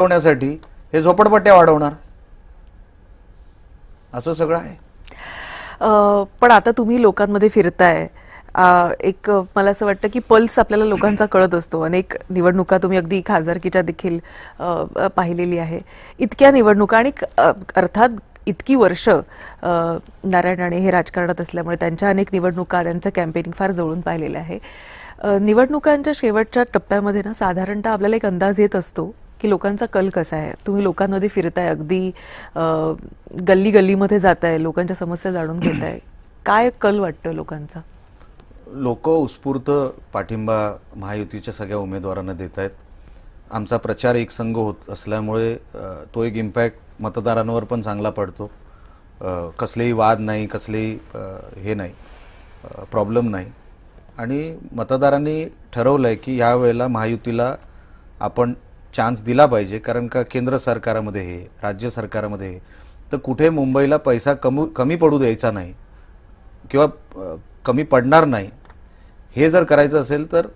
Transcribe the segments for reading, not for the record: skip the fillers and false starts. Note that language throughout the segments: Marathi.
वाढवण्यासाठी हे झोपडपट्ट्या वाढवणार, असं सगळं आहे. पण आता तुम्ही लोकांमध्ये फिरताय, एक मला असं वाटतं की पल्स आपल्याला लोकांचा कळत असतो. अनेक निवडणुका तुम्ही अगदी खासदारकीच्या देखील पाहिलेली आहे. इतक्या निवडणुका आणि अर्थात इतकी वर्ष नारायण राणे हे राजकारणात असल्यामुळे त्यांच्या अनेक निवडणुका, त्यांचं कॅम्पेनिंग फार जवळून पाहिलेलं आहे. निवडणुकांच्या शेवटच्या टप्प्यामध्ये ना साधारणतः आपल्याला एक अंदाज येत असतो की लोकांचा कल कसा आहे. तुम्ही लोकांमध्ये फिरताय, अगदी गल्ली गल्लीमध्ये जाताय, लोकांच्या समस्या जाणून घेताय, काय कल वाटतं लोकांचा? लोक उत्स्फूर्त पाठिंबा महायुतीच्या सगळ्या उमेदवारांना देत आहेत. आमचा प्रचार एक संघ होत असल्यामुळे तो एक इम्पॅक्ट मतदारांवर पण चांगला पडतो. कसलेही वाद नाही, कसलेही हे नाही, प्रॉब्लेम नाही. आणि मतदारांनी ठरवलं आहे की यावेळेला महायुतीला आपण चान्स दिला पाहिजे. कारण का केंद्र सरकारमध्ये हे, राज्य सरकारमध्ये हे, तर कुठे मुंबईला पैसा कमी पडू द्यायचा नाही किंवा कमी पडणार नाही. हे जर करायचं असेल तर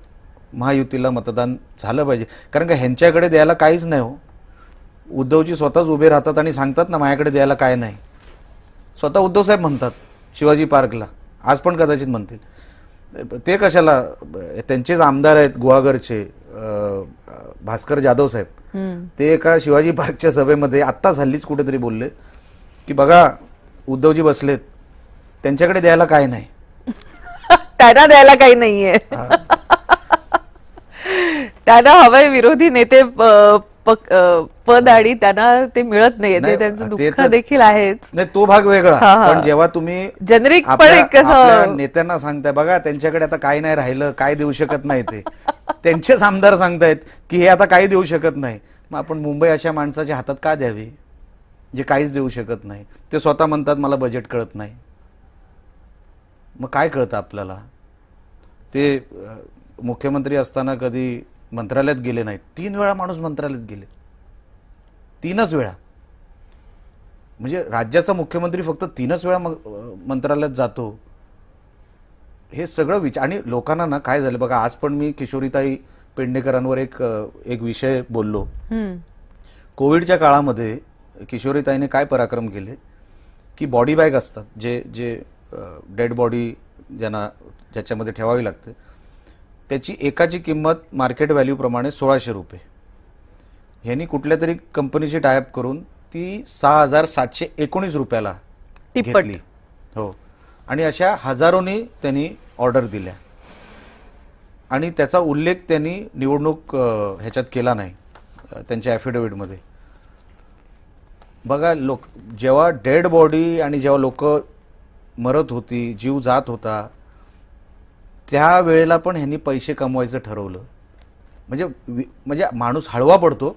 महायुतीला मतदान झालं पाहिजे. कारण का ह्यांच्याकडे द्यायला काहीच नाही हो. उद्धवजी स्वतःच उभे राहतात आणि सांगतात ना माझ्याकडे द्यायला काय नाही. स्वतः उद्धव साहेब म्हणतात शिवाजी पार्कला, आज पण कदाचित म्हणतील. ते कशाला, त्यांचेच आमदार आहेत गुहागरचे भास्कर जाधव साहेब, ते एका शिवाजी पार्कच्या सभेमध्ये आत्ताच हल्लीच कुठेतरी बोलले की बघा उद्धवजी बसलेत, त्यांच्याकडे द्यायला काय नाही, त्यांना द्यायला काही नाहीये. त्यांना हवंय विरोधी नेते पद आणि त्यांना ते मिळत नाहीये, ते त्यांचं दुःख देखील आहेच. नाही, तो भाग वेगळा. पण जेव्हा तुम्ही जेनरिक आपल्या नेत्यांना सांगताय बघा त्यांच्याकडे आता काय नाही राहिलं, काय देऊ शकत नाही, ते त्यांचेच आमदार सांगतायत की हे आता काही देऊ शकत नाही, मग आपण मुंबई अशा माणसाच्या हातात का द्यावी जे काहीच देऊ शकत नाही. ते स्वतः म्हणतात मला बजेट कळत नाही. मग काय कळतं आपल्याला? ते मुख्यमंत्री असताना कधी मंत्रालयात गेले नाहीत. 3 वेळा माणूस मंत्रालयात गेले, 3च वेळा. म्हणजे राज्याचा मुख्यमंत्री फक्त 3च वेळा मंत्रालयात जातो. हे सगळं आणि लोकांना ना काय झालं बघा, आज पण मी किशोरीताई पेडणेकरांवर एक विषय बोललो. कोविडच्या काळामध्ये किशोरीताईने काय पराक्रम केले की बॉडी बॅग असतात, जे डेड बॉडी ज्याच्यामध्ये ठेवावी लागते, त्याची एकाची किंमत मार्केट व्हॅल्यू प्रमाणे 1600 रुपये. ह्यांनी कुठल्या तरी कंपनीची टायअप करून ती 6719 रुपयाला घेतली. हो, आणि अशा हजारोनी त्यांनी ऑर्डर दिल्या आणि त्याचा उल्लेख त्यांनी निवडणूक ह्याच्यात केला नाही त्यांच्या ॲफिडेव्हिटमध्ये. बघा, जेव्हा डेड बॉडी आणि जेव्हा लोक मरत होती, जीव जात होता, त्या वेळेला पण ह्यांनी पैसे कमवायचं ठरवलं. म्हणजे माणूस हळवा पडतो,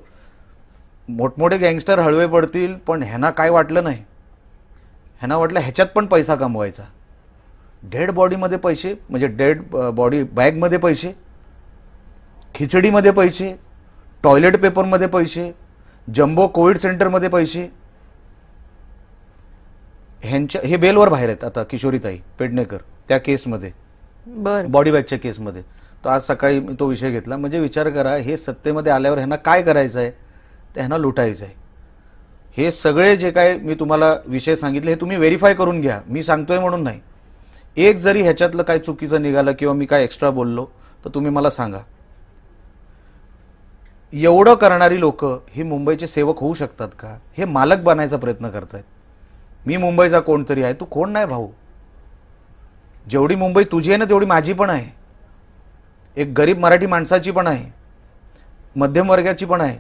मोठमोठे गँगस्टर हळवे पडतील, पण ह्यांना काय वाटलं नाही. ह्यांना वाटलं ह्याच्यात पण पैसा कमवायचा. डेड बॉडीमध्ये पैसे, म्हणजे डेड बॉडी बॅगमध्ये पैसे, खिचडीमध्ये पैसे, टॉयलेट पेपरमध्ये पैसे, जम्बो कोविड सेंटरमध्ये पैसे. हे बेलवर बाहेर आहेत आता किशोरीताई पेडणेकर त्या केसमध्ये, बॉडी बॅगच्या केसमध्ये. तो आज सकाळी तो विषय घेतला. म्हणजे विचार करा, हे सत्तेमध्ये आल्यावर ह्यांना काय करायचं आहे, ते ह्यांना लुटायचं आहे. हे सगळे जे काय मी तुम्हाला विषय सांगितले हे तुम्ही व्हेरीफाय करून घ्या, मी सांगतोय म्हणून नाही. एक जरी ह्याच्यातलं काय चुकीचं निघालं किंवा मी काय एक्स्ट्रा बोललो तर तुम्ही मला सांगा. एवढं करणारी लोक ही मुंबईचे सेवक होऊ शकतात का? हे मालक बनायचा प्रयत्न करतायत. मी मुंबईचा कोणतरी आहे, तू कोण नाही भाऊ. जेवढी मुंबई तुझी आहे ना तेवढी माझी पण आहे. एक गरीब मराठी माणसाची पण आहे, मध्यम वर्गाची पण आहे.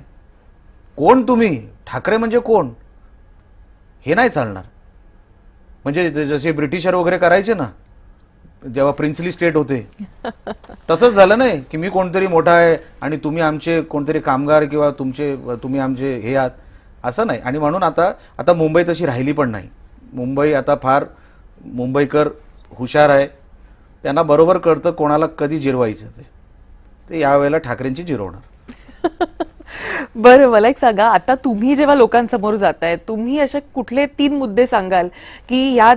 कोण तुम्ही? ठाकरे म्हणजे कोण? हे नाही चालणार. म्हणजे जसे ब्रिटिशर वगैरे करायचे ना जेव्हा प्रिन्सली स्टेट होते, तसंच झालं नाही की मी कोणतरी मोठा आहे आणि तुम्ही आमचे कोणतरी कामगार किंवा तुम्ही आमचे हे आहात, असं नाही. आणि म्हणून आता मुंबई तशी राहिली पण नाही. मुंबई आता फार मुंबईकर हुशार आहे, त्यांना बरोबर कळतं कोणाला कधी जिरवायचं. ते यावेळेला ठाकरेंची जिरवणार. बरं, मला एक सांगा, आता तुम्ही जेव्हा लोकांसमोर जाताय, तुम्ही असे कुठले 3 मुद्दे सांगाल की या